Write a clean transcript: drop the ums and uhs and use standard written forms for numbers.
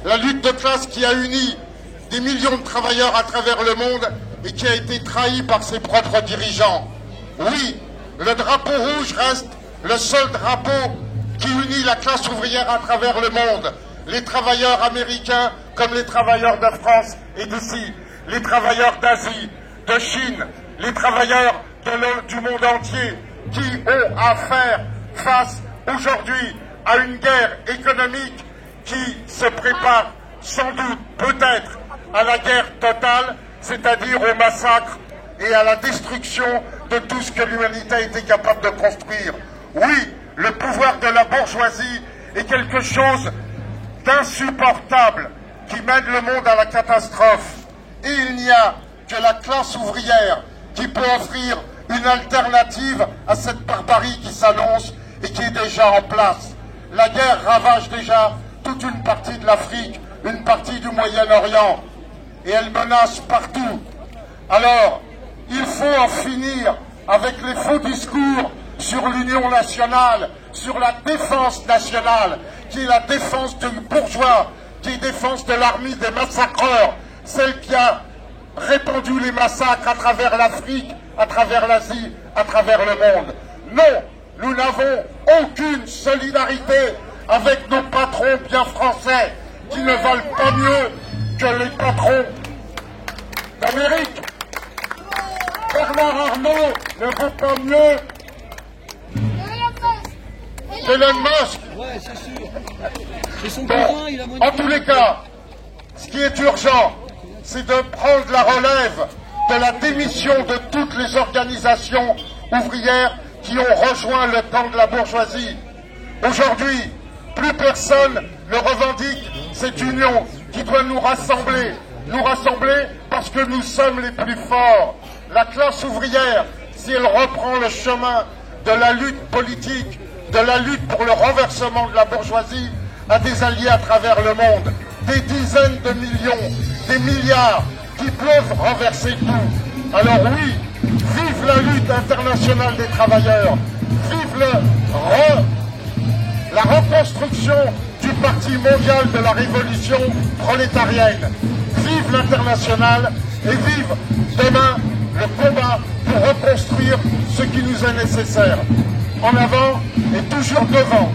La lutte de classe qui a uni des millions de travailleurs à travers le monde et qui a été trahie par ses propres dirigeants. Oui, le drapeau rouge reste le seul drapeau qui unit la classe ouvrière à travers le monde. Les travailleurs américains comme les travailleurs de France et d'ici, les travailleurs d'Asie, de Chine, les travailleurs du monde entier qui ont à faire face aujourd'hui à une guerre économique qui se prépare sans doute, peut-être, à la guerre totale, c'est-à-dire au massacre et à la destruction de tout ce que l'humanité a été capable de construire. Oui, le pouvoir de la bourgeoisie est quelque chose d'insupportable qui mène le monde à la catastrophe. Et il n'y a que la classe ouvrière qui peut offrir une alternative à cette barbarie qui s'annonce et qui est déjà en place. La guerre ravage déjà toute une partie de l'Afrique, une partie du Moyen-Orient, et elle menace partout. Alors, il faut en finir avec les faux discours sur l'union nationale, sur la défense nationale, qui est la défense du bourgeois, qui est défense de l'armée des massacreurs, celle qui a répandu les massacres à travers l'Afrique, à travers l'Asie, à travers le monde. Non, nous n'avons aucune solidarité avec nos patrons bien français, qui ne valent pas mieux que les patrons d'Amérique. Bernard Arnault ne vaut pas mieux qu'Elon Musk. Ouais, c'est sûr. C'est son cousin, il a En tous les cas, ce qui est urgent, c'est de prendre la relève de la démission de toutes les organisations ouvrières qui ont rejoint le camp de la bourgeoisie. Aujourd'hui, plus personne ne revendique cette union qui doit nous rassembler parce que nous sommes les plus forts. La classe ouvrière, si elle reprend le chemin de la lutte politique, de la lutte pour le renversement de la bourgeoisie, a des alliés à travers le monde, des dizaines de millions, des milliards qui peuvent renverser tout. Alors oui, vive la lutte internationale des travailleurs, vive la reconstruction du Parti mondial de la révolution prolétarienne, vive l'international et vive demain le combat pour reconstruire ce qui nous est nécessaire. En avant et toujours devant.